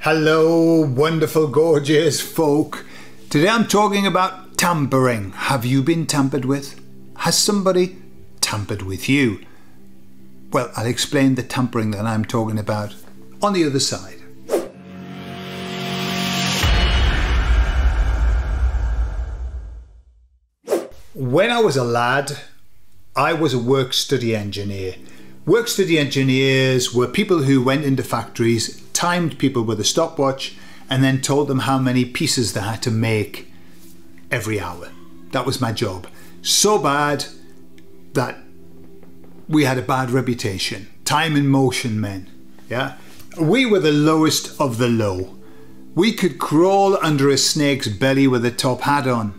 Hello, wonderful, gorgeous folk. Today I'm talking about tampering. Have you been tampered with? Has somebody tampered with you? Well, I'll explain the tampering that I'm talking about on the other side. When I was a lad, I was a work-study engineer. Work-study engineers were people who went into factories, timed people with a stopwatch, and then told them how many pieces they had to make every hour. That was my job. So bad that we had a bad reputation. Time and motion men. Yeah, we were the lowest of the low. We could crawl under a snake's belly with a top hat on.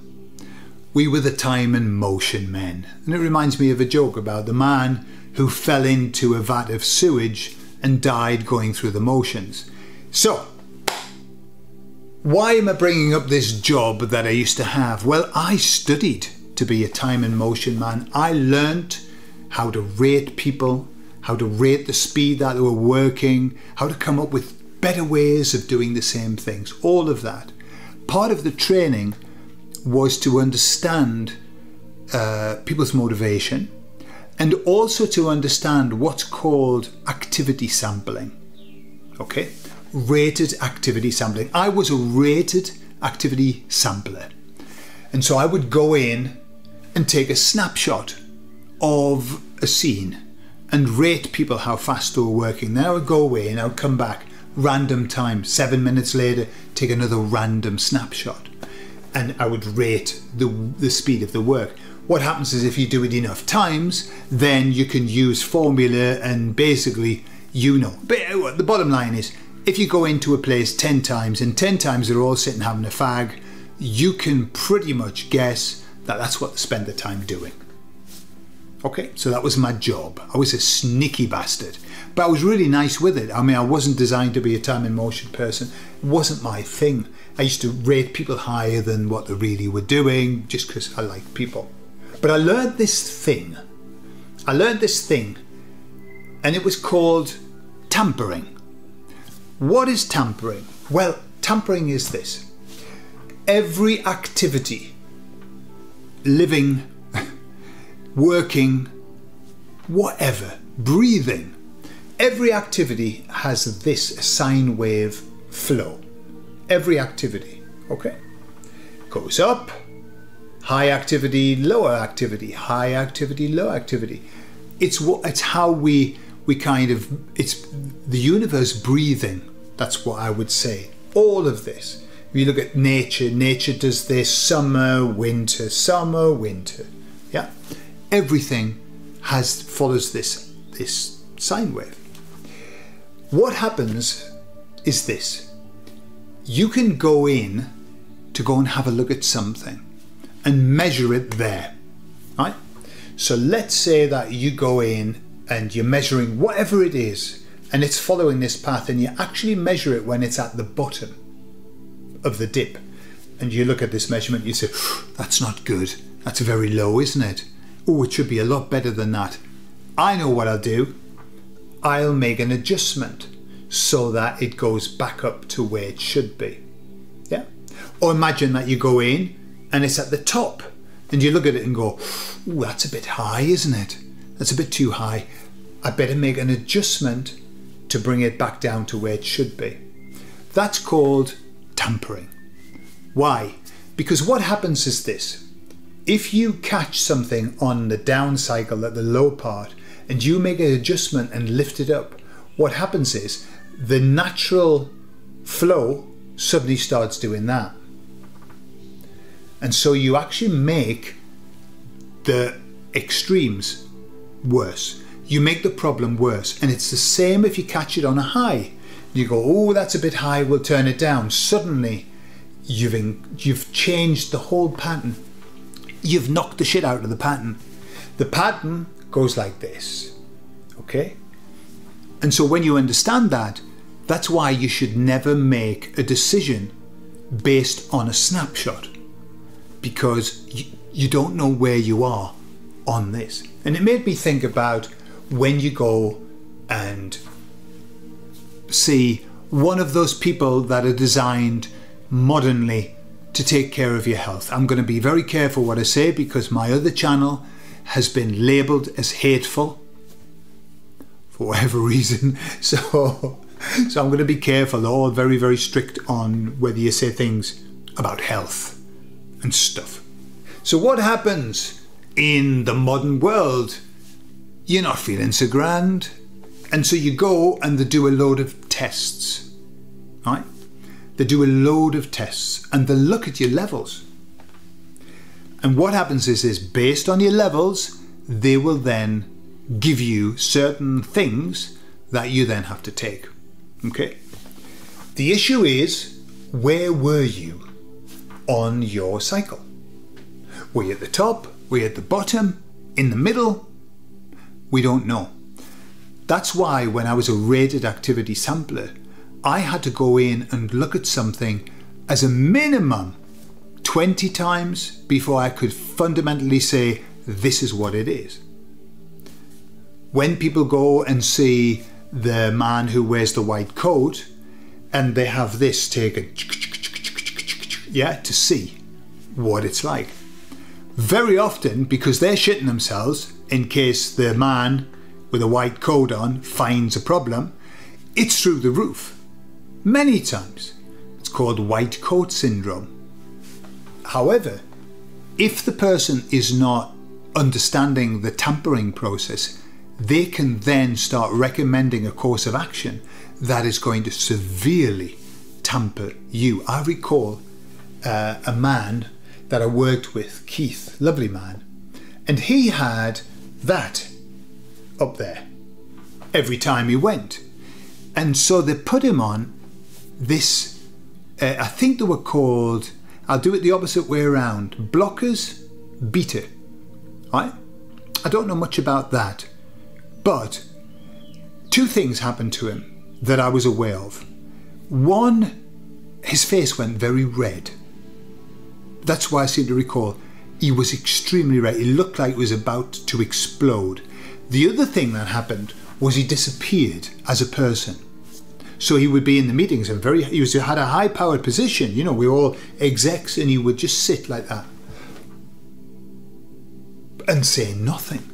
We were the time and motion men. And it reminds me of a joke about the man who fell into a vat of sewage and died going through the motions. So, why am I bringing up this job that I used to have? Well, I studied to be a time and motion man. I learnt how to rate people, how to rate the speed that they were working, how to come up with better ways of doing the same things, all of that. Part of the training was to understand people's motivation and also to understand what's called activity sampling. Okay, rated activity sampling. I was a rated activity sampler, and so I would go in and take a snapshot of a scene and rate people how fast they were working. Then I would go away and I would come back, random time, 7 minutes later, take another random snapshot, and I would rate the speed of the work. What happens is if you do it enough times, then you can use formula and basically, you know. But the bottom line is, if you go into a place 10 times and 10 times they're all sitting having a fag, you can pretty much guess that that's what they spend their time doing. Okay, so that was my job. I was a sneaky bastard, but I was really nice with it. I mean, I wasn't designed to be a time and motion person. It wasn't my thing. I used to rate people higher than what they really were doing just because I liked people. But I learned this thing. And it was called tampering. What is tampering? Well, tampering is this. Every activity, living, working, whatever, breathing, every activity has this sine wave flow. Every activity, okay? Goes up, high activity, lower activity, high activity, low activity. It's how we kind of, it's the universe breathing. That's what I would say. All of this. If you look at nature, nature does this summer, winter, yeah? Everything follows this sine wave. What happens is this. You can go in to go and have a look at something and measure it there, right? So let's say that you go in and you're measuring whatever it is and it's following this path, and you actually measure it when it's at the bottom of the dip, and you look at this measurement, you say, that's not good, that's very low, isn't it? Oh, it should be a lot better than that. I know what I'll do. I'll make an adjustment so that it goes back up to where it should be. Yeah? Or imagine that you go in and it's at the top and you look at it and go, ooh, that's a bit high, isn't it? That's a bit too high. I better make an adjustment to bring it back down to where it should be. That's called tampering. Why? Because what happens is this. If you catch something on the down cycle at the low part and you make an adjustment and lift it up, what happens is the natural flow suddenly starts doing that. And so you actually make the extremes worse. You make the problem worse. And it's the same if you catch it on a high. You go, oh, that's a bit high, we'll turn it down. Suddenly, you've changed the whole pattern. You've knocked the shit out of the pattern. The pattern goes like this, okay? And so when you understand that, that's why you should never make a decision based on a snapshot, because you don't know where you are on this. And it made me think about when you go and see one of those people that are designed modernly to take care of your health. I'm going to be very careful what I say because my other channel has been labelled as hateful for whatever reason. So I'm going to be careful, all very, very strict on whether you say things about health and stuff. So what happens in the modern world? You're not feeling so grand. And so you go and they do a load of tests, right? They do a load of tests and they look at your levels. And what happens is based on your levels, they will then give you certain things that you then have to take. Okay. The issue is, where were you on your cycle? Were you at the top? Were you at the bottom? In the middle? We don't know. That's why when I was a rated activity sampler, I had to go in and look at something as a minimum 20 times before I could fundamentally say, this is what it is. When people go and see the man who wears the white coat and they have this taken, yeah, to see what it's like. Very often, because they're shitting themselves in case the man with a white coat on finds a problem, it's through the roof. Many times. It's called white coat syndrome. However, if the person is not understanding the tampering process, they can then start recommending a course of action that is going to severely tamper you. I recall a man that I worked with, Keith, lovely man, and he had that up there every time he went. And so they put him on this, I think they were called, I'll do it the opposite way around, blockers beta, right? I don't know much about that, but two things happened to him that I was aware of. One, his face went very red. That's why I seem to recall he was extremely red. He looked like he was about to explode. The other thing that happened was he disappeared as a person. So he would be in the meetings and he had a high powered position. You know, we were all execs and he would just sit like that and say nothing.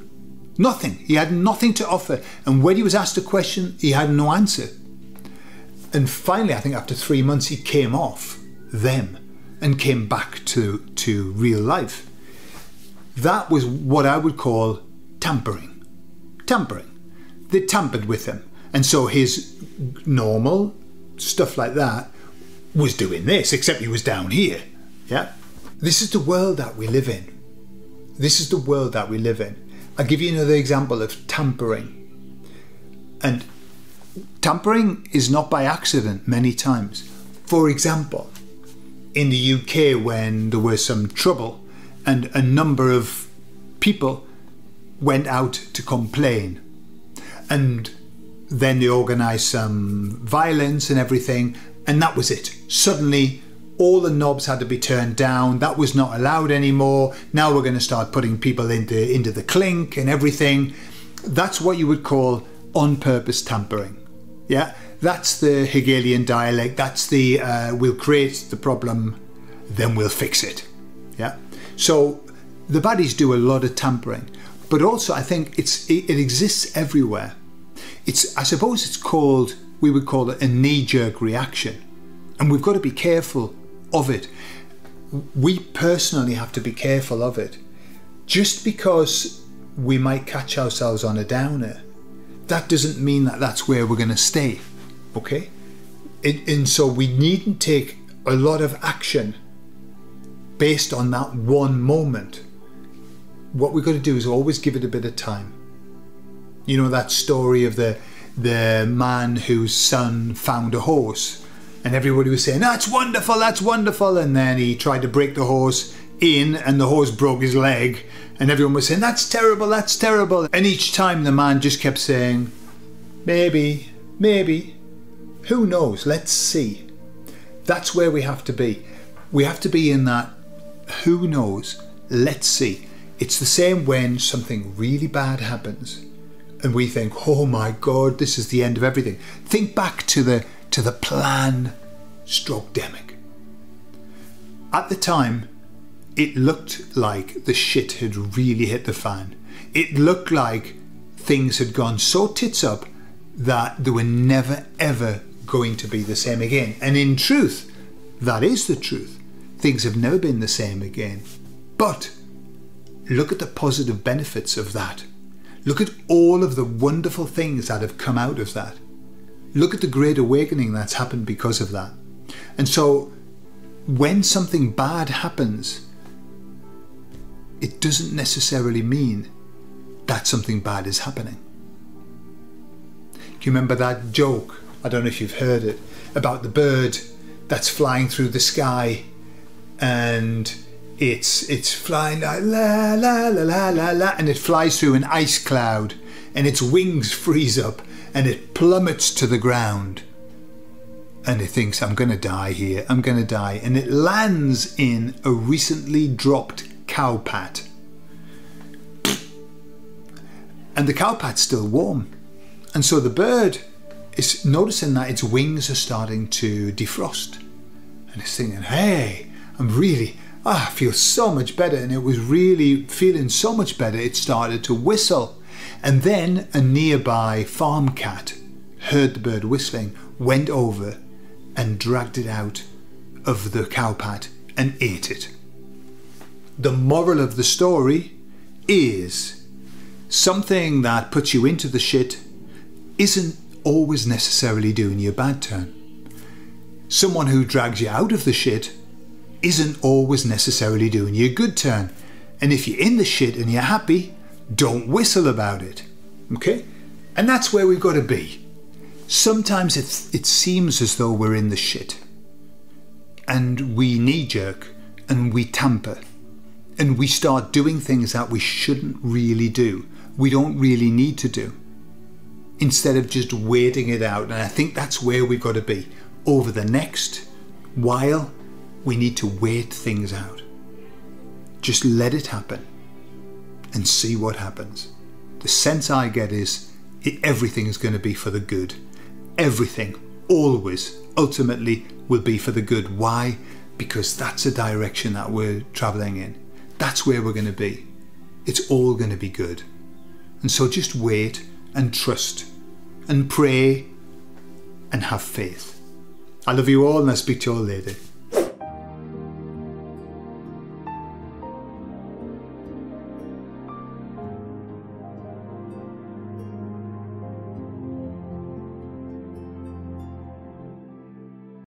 Nothing. He had nothing to offer. And when he was asked a question, he had no answer. And finally, I think after 3 months, he came off them and came back to real life. That was what I would call tampering. Tampering. They tampered with him. And so his normal stuff like that was doing this, except he was down here. Yeah. This is the world that we live in. This is the world that we live in. I'll give you another example of tampering. And tampering is not by accident many times. For example, in the UK when there was some trouble and a number of people went out to complain, and then they organised some violence and everything, and that was it. Suddenly all the knobs had to be turned down. That was not allowed anymore. Now we're going to start putting people into the clink and everything. That's what you would call on purpose tampering. Yeah, that's the Hegelian dialect. That's the we'll create the problem, then we'll fix it. Yeah. So the baddies do a lot of tampering, but also I think it exists everywhere. I suppose it's called, we would call it a knee-jerk reaction, and we've got to be careful of it. We personally have to be careful of it. Just because we might catch ourselves on a downer, that doesn't mean that that's where we're going to stay, okay? And so we needn't take a lot of action based on that one moment. What we've got to do is always give it a bit of time. You know that story of the man whose son found a horse, and everybody was saying, that's wonderful, that's wonderful. And then he tried to break the horse in and the horse broke his leg, and everyone was saying, that's terrible, that's terrible. And each time the man just kept saying, maybe, maybe, who knows, let's see. That's where we have to be. We have to be in that, who knows, let's see. It's the same when something really bad happens and we think, oh my God, this is the end of everything. Think back to the to the plan stroke demic. At the time, it looked like the shit had really hit the fan. It looked like things had gone so tits up that they were never ever going to be the same again. And in truth, that is the truth. Things have never been the same again. But look at the positive benefits of that. Look at all of the wonderful things that have come out of that. Look at the great awakening that's happened because of that. And so when something bad happens, it doesn't necessarily mean that something bad is happening. Do you remember that joke? I don't know if you've heard it, about the bird that's flying through the sky, and it's flying like la la la la la la, and it flies through an ice cloud, and its wings freeze up, and it plummets to the ground, and it thinks, I'm going to die here, I'm going to die, and it lands in a recently dropped cowpat, and the cowpat's still warm, and so the bird is noticing that its wings are starting to defrost, and it's thinking, hey, I feel so much better. And it was really feeling so much better, it started to whistle. And then a nearby farm cat heard the bird whistling, went over and dragged it out of the cowpat and ate it. The moral of the story is something that puts you into the shit isn't always necessarily doing you a bad turn. Someone who drags you out of the shit isn't always necessarily doing you a good turn. And if you're in the shit and you're happy, don't whistle about it. Okay? And that's where we've got to be. Sometimes it seems as though we're in the shit, and we knee-jerk and we tamper and we start doing things that we shouldn't really do. We don't really need to do, instead of just waiting it out. And I think that's where we've got to be. Over the next while, we need to wait things out. Just let it happen and see what happens. The sense I get is everything is going to be for the good. Everything, always, ultimately will be for the good. Why? Because that's the direction that we're traveling in. That's where we're going to be. It's all going to be good. And so just wait and trust and pray and have faith. I love you all, and I'll speak to you all later.